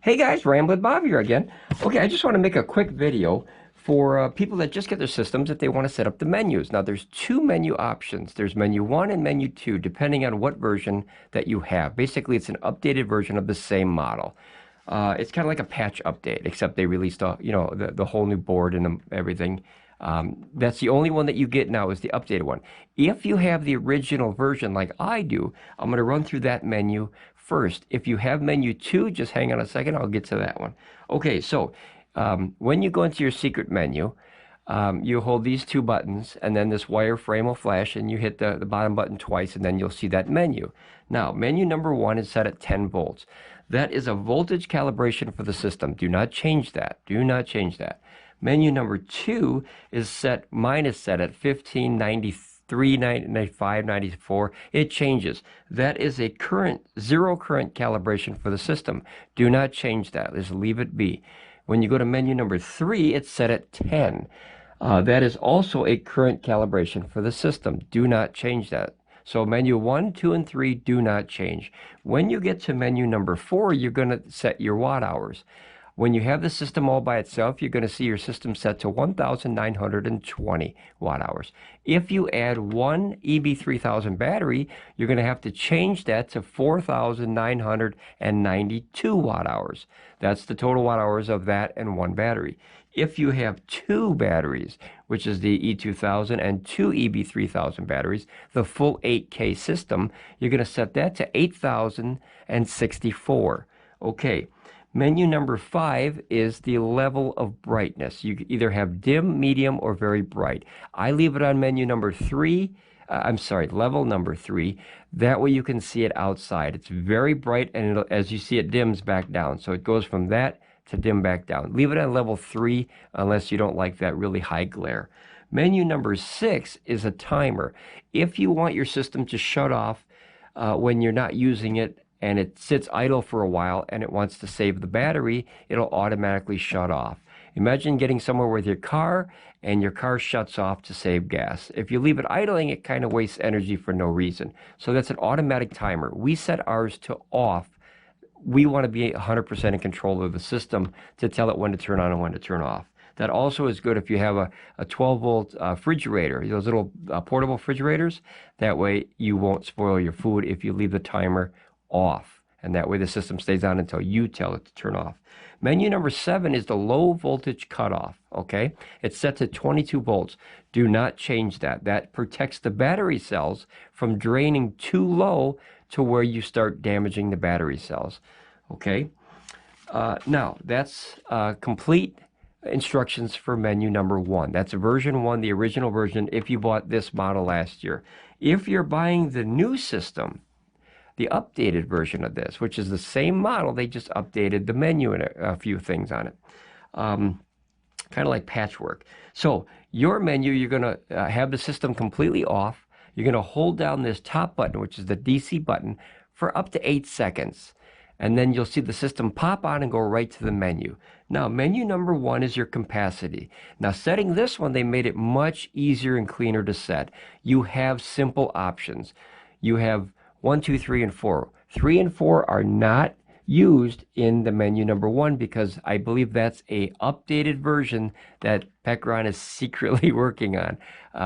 Hey guys, Ramblin Bob here again. Okay, I just want to make a quick video for people that just get their systems if they want to set up the menus. Now there's two menu options. There's menu 1 and menu 2, depending on what version that you have. Basically, it's an updated version of the same model. It's kind of like a patch update, except they released the whole new board and everything. That's the only one that you get now is the updated one. If you have the original version like I do, I'm going to run through that menu first. If you have menu 2, just hang on a second, I'll get to that one. Okay, so when you go into your secret menu, you hold these two buttons and then this wireframe will flash and you hit the bottom button twice and then you'll see that menu. Now, menu number 1 is set at 10 volts. That is a voltage calibration for the system. Do not change that. Do not change that. Menu number 2 is set at 15, 93, 95, 94. It changes. That is a zero current calibration for the system. Do not change that. Just leave it be. When you go to menu number 3, it's set at 10. That is also a current calibration for the system. Do not change that. So menu 1, 2, and 3 do not change. When you get to menu number 4, you're going to set your watt hours. When you have the system all by itself, you're going to see your system set to 1,920 watt hours. If you add one EB3000 battery, you're going to have to change that to 4,992 watt hours. That's the total watt hours of that and one battery. If you have two batteries, which is the E2000 and two EB3000 batteries, the full 8K system, you're going to set that to 8,064. Okay. Menu number 5 is the level of brightness. You either have dim, medium, or very bright. I leave it on menu number 3. Level number 3. That way you can see it outside. It's very bright, and as you see, it dims back down. So it goes from that to dim back down. Leave it on level 3 unless you don't like that really high glare. Menu number 6 is a timer. If you want your system to shut off when you're not using it, and it sits idle for a while and it wants to save the battery, it'll automatically shut off. Imagine getting somewhere with your car and your car shuts off to save gas. If you leave it idling, it kind of wastes energy for no reason. So that's an automatic timer. We set ours to off. We want to be 100% in control of the system to tell it when to turn on and when to turn off. That also is good if you have a 12-volt refrigerator, those little portable refrigerators. That way you won't spoil your food if you leave the timer off, and that way the system stays on until you tell it to turn off. Menu number 7 is the low voltage cutoff. Okay, it's set to 22 volts. Do not change that. That protects the battery cells from draining too low to where you start damaging the battery cells. Okay, now that's complete instructions for menu number 1. That's version 1, the original version, if you bought this model last year. If you're buying the new system, the updated version of this, which is the same model, they just updated the menu and a few things on it. Kind of like patchwork. So your menu, you're going to have the system completely off. You're going to hold down this top button, which is the DC button, for up to 8 seconds. And then you'll see the system pop on and go right to the menu. Now, menu number 1 is your capacity. Now, setting this one, they made it much easier and cleaner to set. You have simple options. You have 1, 2, 3, and 4. 3 and 4 are not used in the menu number 1 because I believe that's a updated version that Pecron is secretly working on.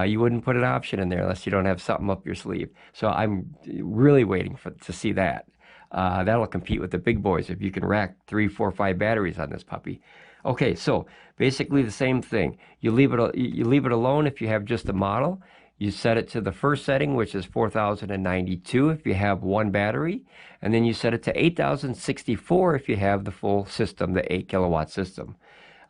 You wouldn't put an option in there unless you don't have something up your sleeve. So I'm really waiting to see that. That'll compete with the big boys if you can rack 3, 4, 5 batteries on this puppy. Okay, so basically the same thing. You leave it alone if you have just the model. You set it to the first setting, which is 4,092 if you have one battery, and then you set it to 8,064 if you have the full system, the 8 kilowatt system.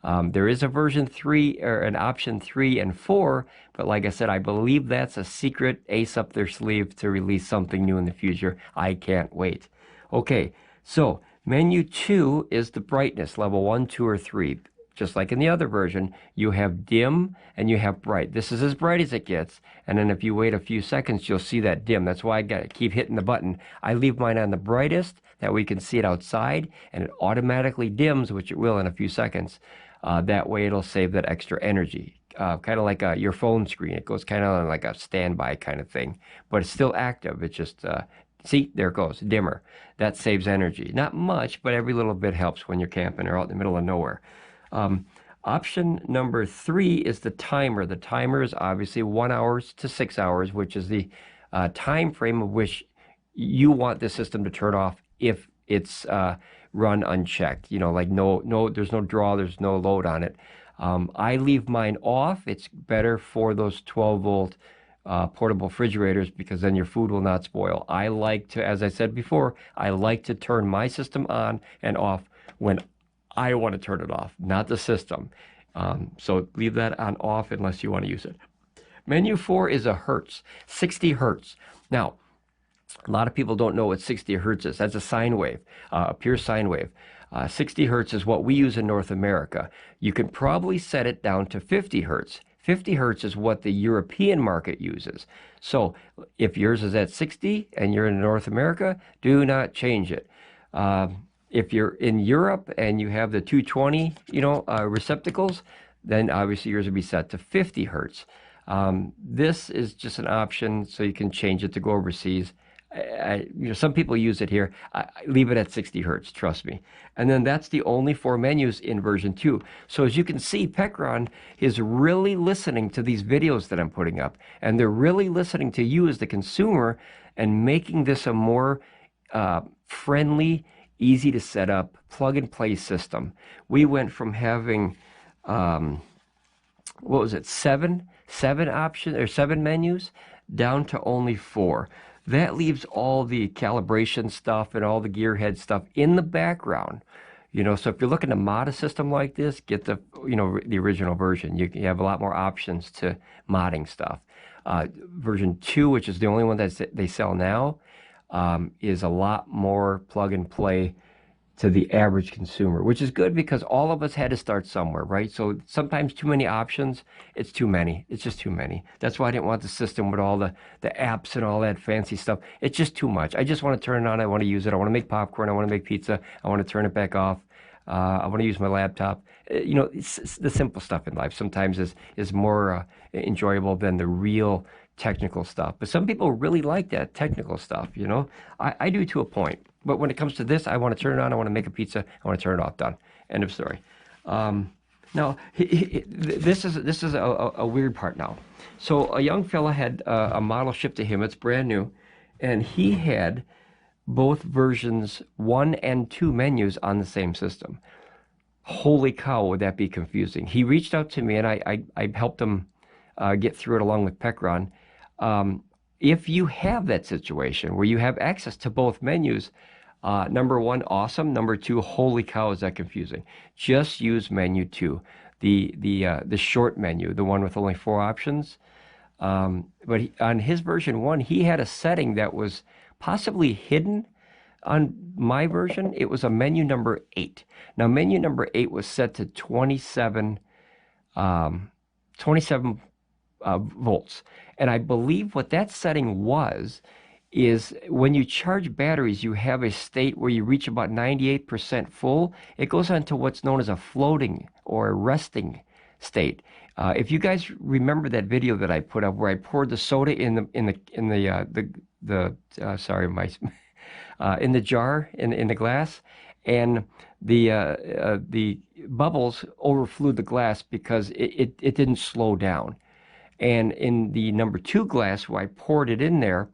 There is a version 3 or an option 3 and 4, but like I said, I believe that's a secret ace up their sleeve to release something new in the future. I can't wait. Okay, so menu 2 is the brightness, level 1, 2, or 3. Just like in the other version, you have dim and you have bright. This is as bright as it gets, and then if you wait a few seconds, you'll see that dim. That's why I gotta keep hitting the button. I leave mine on the brightest, that way you can see it outside, and it automatically dims, which it will in a few seconds. That way it'll save that extra energy. Kind of like your phone screen. It goes kind of like a standby kind of thing, but it's still active. It just See, there it goes, dimmer. That saves energy. Not much, but every little bit helps when you're camping or out in the middle of nowhere. Option number 3 is the timer. The timer is obviously 1 hour to 6 hours, which is the time frame of which you want the system to turn off if it's run unchecked. You know, like there's no draw, there's no load on it. I leave mine off. It's better for those 12-volt portable refrigerators because then your food will not spoil. I like to, as I said before, I like to turn my system on and off when I want to turn it off, not the system. So leave that on off unless you want to use it. Menu 4 is a hertz, 60 hertz. Now, a lot of people don't know what 60 hertz is. That's a sine wave, a pure sine wave. 60 hertz is what we use in North America. You can probably set it down to 50 hertz. 50 hertz is what the European market uses. So if yours is at 60 and you're in North America, do not change it. If you're in Europe and you have the 220, receptacles, then obviously yours would be set to 50 hertz. This is just an option so you can change it to go overseas. Some people use it here. I leave it at 60 hertz, trust me. And then that's the only 4 menus in version 2. So as you can see, Pecron is really listening to these videos that I'm putting up. And they're really listening to you as the consumer and making this a more friendly, easy to set up, plug-and-play system. We went from having, what was it, 7 options or 7 menus down to only 4. That leaves all the calibration stuff and all the gearhead stuff in the background. So if you're looking to mod a system like this, get the the original version. You have a lot more options to modding stuff. Version 2, which is the only one that they sell now, is a lot more plug and play to the average consumer, which is good because all of us had to start somewhere, right? So sometimes too many options, it's too many. It's just too many. That's why I didn't want the system with all the apps and all that fancy stuff. It's just too much. I just want to turn it on. I want to use it. I want to make popcorn. I want to make pizza. I want to turn it back off. I want to use my laptop. It's the simple stuff in life sometimes is more enjoyable than the real technical stuff. But some people really like that technical stuff, I do to a point. But when it comes to this, I want to turn it on. I want to make a pizza. I want to turn it off. Done. End of story. Now, this is a weird part now. So a young fella had a model shipped to him. It's brand new. And he had both versions 1 and 2 menus on the same system. Holy cow, would that be confusing. He reached out to me, and I helped him get through it along with Pecron. If you have that situation where you have access to both menus, number 1, awesome. Number 2, holy cow, is that confusing. Just use menu 2, the short menu, the one with only 4 options. But on his version 1, he had a setting that was possibly hidden. On my version, it was a menu number 8. Now, menu number 8 was set to 27 volts. And I believe what that setting is when you charge batteries, you have a state where you reach about 98% full. It goes on to what's known as a floating or a resting state. If you guys remember that video that I put up where I poured the soda in the jar in the glass, and the bubbles overflew the glass because it didn't slow down. And in the number 2 glass where I poured it in there,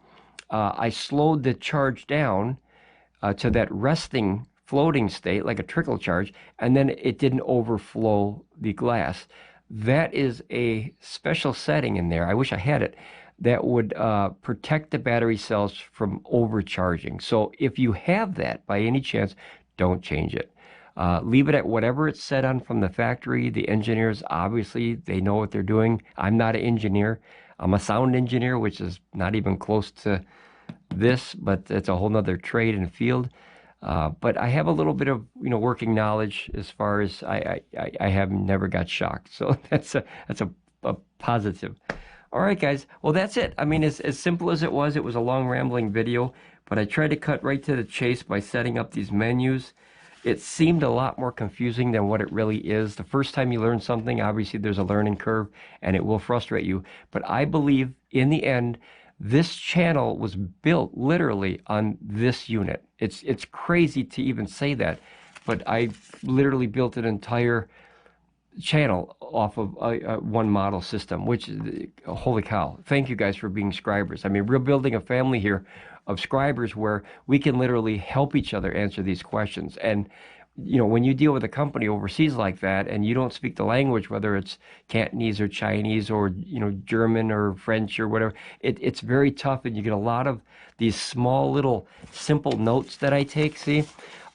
I slowed the charge down to that resting floating state, like a trickle charge, and then it didn't overflow the glass. That is a special setting in there. I wish I had it. That would protect the battery cells from overcharging. So if you have that by any chance, don't change it. Leave it at whatever it's set on from the factory. The engineers, obviously, they know what they're doing. I'm not an engineer. I'm a sound engineer, which is not even close to this, but it's a whole nother trade and field. But I have a little bit of working knowledge as far as I have never got shocked. So that's a positive. All right, guys. Well, that's it. I mean, as simple as it was a long rambling video, but I tried to cut right to the chase by setting up these menus. It seemed a lot more confusing than what it really is. The first time you learn something, obviously there's a learning curve and it will frustrate you. But I believe in the end This channel was built literally on this unit. It's crazy to even say that, but I literally built an entire channel off of one model system, which, holy cow, thank you guys for being scribers. I mean, we're building a family here of scribers where we can literally help each other answer these questions. And you know, when you deal with a company overseas like that and you don't speak the language, whether it's Cantonese or Chinese or, you know, German or French or whatever, it's very tough, and you get a lot of these small little simple notes that I take, see,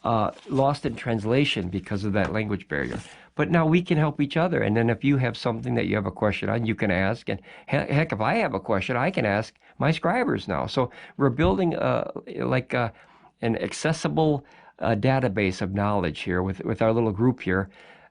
lost in translation because of that language barrier. But now we can help each other. And then if you have something that you have a question on, you can ask. And heck, if I have a question, I can ask my scribers now. So we're building an accessible database of knowledge here with our little group here,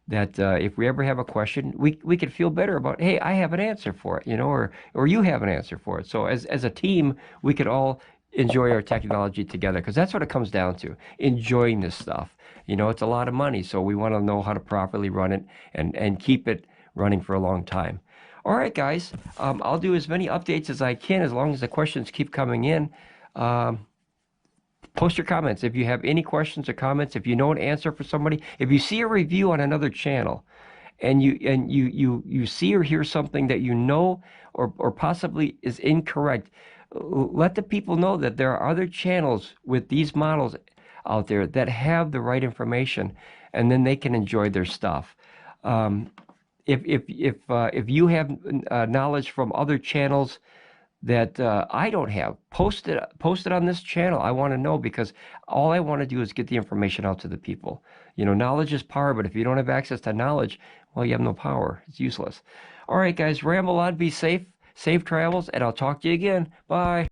that if we ever have a question, we could feel better about, hey, I have an answer for it, you know, or you have an answer for it. So as a team, we could all enjoy our technology together, because that's what it comes down to, enjoying this stuff. You know, it's a lot of money, so we want to know how to properly run it and keep it running for a long time. All right, guys, I'll do as many updates as I can as long as the questions keep coming in. Post your comments if you have any questions or comments. If you know an answer for somebody, if you see a review on another channel, and you see or hear something that you know or possibly is incorrect, let the people know that there are other channels with these models out there that have the right information, and then they can enjoy their stuff. If you have knowledge from other channels that I don't have, post it on this channel. I want to know, because all I want to do is get the information out to the people. You know, knowledge is power, but if you don't have access to knowledge, well, you have no power. It's useless. All right, guys, ramble on, be safe, safe travels, and I'll talk to you again. Bye.